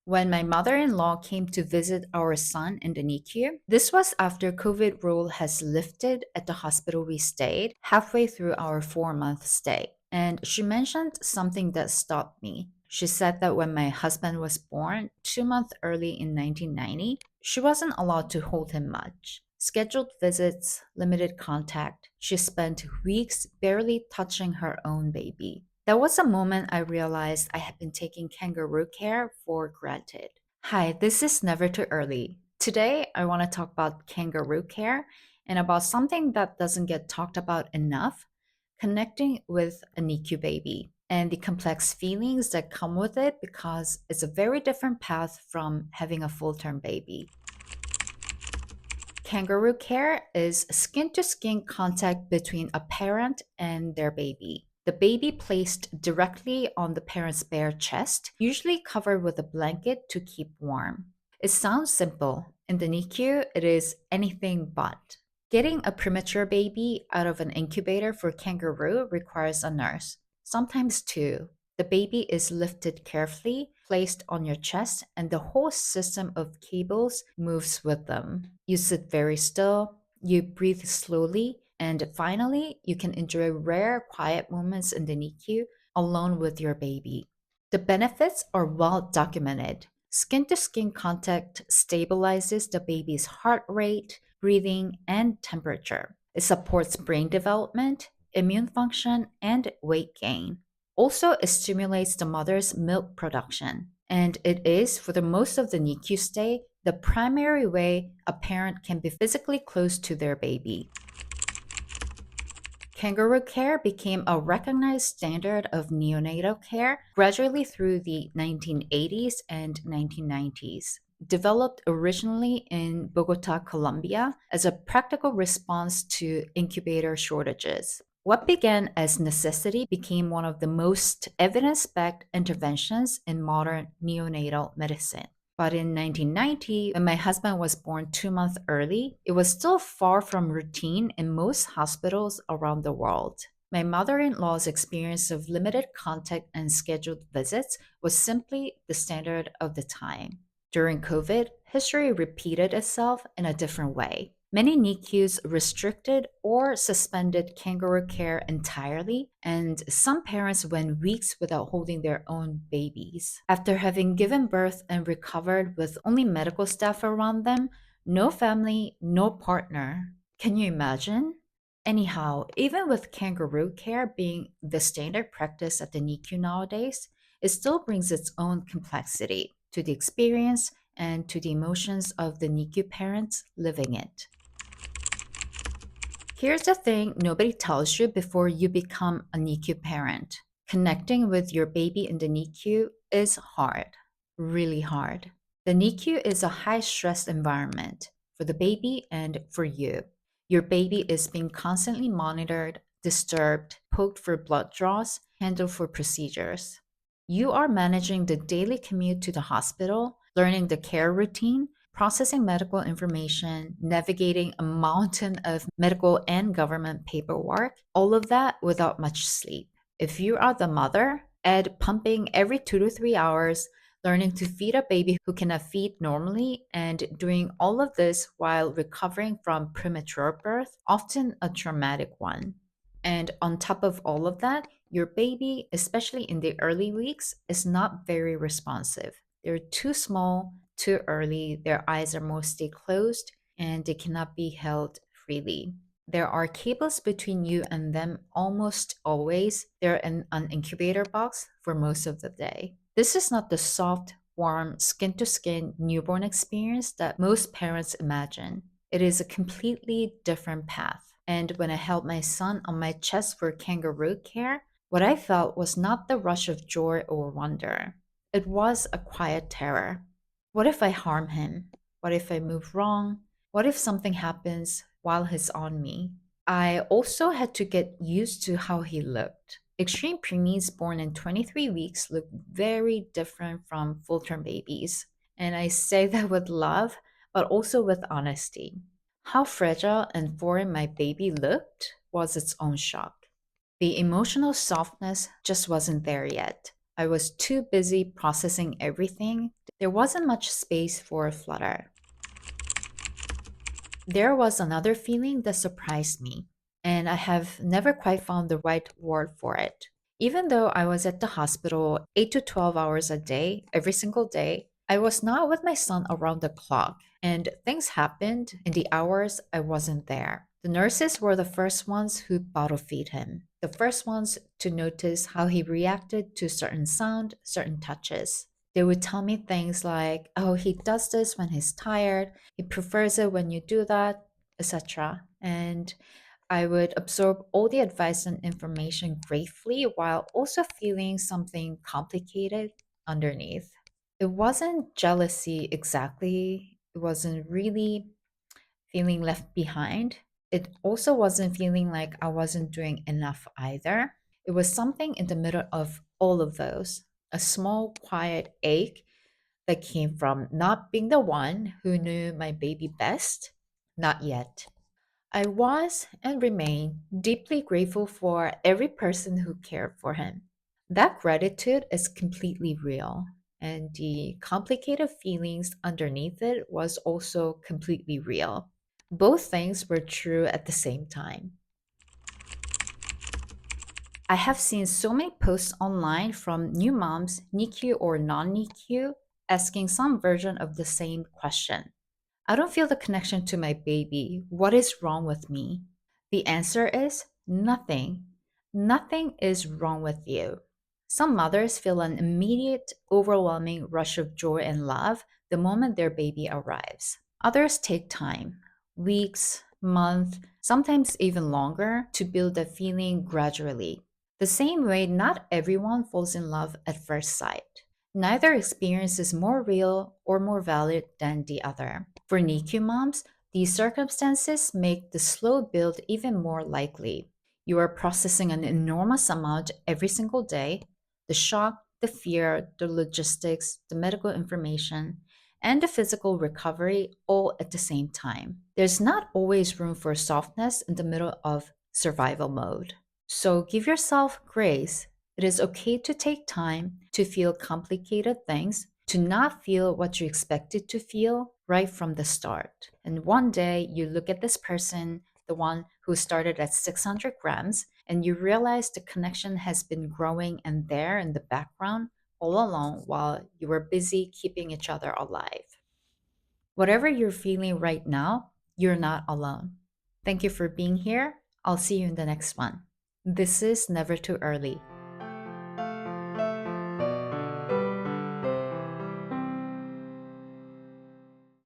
when my mother-in-law came to visit our son in the NICU. This was after COVID rule has lifted at the hospital we stayed halfway through our 4-month stay. And she mentioned something that stopped me. She said that when my husband was born 2 months early in 1990, she wasn't allowed to hold him much. Scheduled visits, limited contact. She spent weeks barely touching her own baby. That was a moment I realized I had been taking kangaroo care for granted. Hi, this is Never Too Early. Today, I want to talk about kangaroo care and about something that doesn't get talked about enough, connecting with a NICU baby and the complex feelings that come with it because it's a very different path from having a full term baby. Kangaroo care is skin to skin contact between a parent and their baby. The baby placed directly on the parent's bare chest, usually covered with a blanket to keep warm. It sounds simple. In the NICU, it is anything but. Getting a premature baby out of an incubator for kangaroo requires a nurse, sometimes two. The baby is lifted carefully, placed on your chest, and the whole system of cables moves with them. You sit very still, you breathe slowly, and finally, you can enjoy rare quiet moments in the NICU alone with your baby. The benefits are well documented. Skin to skin contact stabilizes the baby's heart rate, breathing, and temperature. It supports brain development, immune function, and weight gain. Also, it stimulates the mother's milk production. And it is, for the most of the NICU stay, the primary way a parent can be physically close to their baby. Kangaroo care became a recognized standard of neonatal care gradually through the 1980s and 1990s. Developed originally in Bogotá, Colombia, as a practical response to incubator shortages. What began as necessity became one of the most evidence backed interventions in modern neonatal medicine. But in 1990, when my husband was born 2 months early, it was still far from routine in most hospitals around the world. My mother in law's experience of limited contact and scheduled visits was simply the standard of the time. During COVID, history repeated itself in a different way. Many NICUs restricted or suspended kangaroo care entirely, and some parents went weeks without holding their own babies. After having given birth and recovered with only medical staff around them, no family, no partner. Can you imagine? Anyhow, even with kangaroo care being the standard practice at the NICU nowadays, it still brings its own complexity to the experience and to the emotions of the NICU parents living it. Here's the thing nobody tells you before you become a NICU parent. Connecting with your baby in the NICU is hard, really hard. The NICU is a high stress environment for the baby and for you. Your baby is being constantly monitored, disturbed, poked for blood draws, handled for procedures. You are managing the daily commute to the hospital, learning the care routine, processing medical information, navigating a mountain of medical and government paperwork, all of that without much sleep. If you are the mother, add pumping every 2 to 3 hours, learning to feed a baby who cannot feed normally, and doing all of this while recovering from premature birth, often a traumatic one. And on top of all of that, your baby, especially in the early weeks, is not very responsive. They're too small, too early, their eyes are mostly closed, and they cannot be held freely. There are cables between you and them almost always. They're in an incubator box for most of the day. This is not the soft, warm, skin to skin newborn experience that most parents imagine. It is a completely different path. And when I held my son on my chest for kangaroo care, what I felt was not the rush of joy or wonder. It was a quiet terror. What if I harm him? What if I move wrong? What if something happens while he's on me? I also had to get used to how he looked. Extreme preemies born in 23 weeks look very different from full term babies. And I say that with love, but also with honesty. How fragile and foreign my baby looked was its own shock. The emotional softness just wasn't there yet. I was too busy processing everything There wasn't much space for flutter. There was another feeling that surprised me, and I have never quite found the right word for it. Even though I was at the hospital 8 to 12 hours a day, every single day, I was not with my son around the clock, and things happened in the hours I wasn't there. The nurses were the first ones who bottle feed him, the first ones to notice how he reacted to certain sound, certain touches. They would tell me things like, oh, he does this when he's tired, he prefers it when you do that, etc. And I would absorb all the advice and information gratefully while also feeling something complicated underneath. It wasn't jealousy exactly, it wasn't really feeling left behind. It also wasn't feeling like I wasn't doing enough either. It was something in the middle of all of those, a small, quiet ache that came from not being the one who knew my baby best. Not yet. I was and remain deeply grateful for every person who cared for him. That gratitude is completely real, and the complicated feelings underneath it was also completely real. Both things were true at the same time. I have seen so many posts online from new moms, NICU or non NICU, asking some version of the same question. I don't feel the connection to my baby. What is wrong with me? The answer is nothing. Nothing is wrong with you. Some mothers feel an immediate, overwhelming rush of joy and love the moment their baby arrives. Others take time, weeks, months, sometimes even longer, to build that feeling gradually. The same way, not everyone falls in love at first sight. Neither experience is more real or more valid than the other. For NICU moms, these circumstances make the slow build even more likely. You are processing an enormous amount every single day: the shock, the fear, the logistics, the medical information, and the physical recovery all at the same time. There's not always room for softness in the middle of survival mode. So give yourself grace. It is okay to take time to feel complicated things, to not feel what you expected to feel right from the start. And one day you look at this person, the one who started at 600 grams, and you realize the connection has been growing and there in the background all along while you were busy keeping each other alive. Whatever you're feeling right now, you're not alone. Thank you for being here. I'll see you in the next one. This is Never Too Early.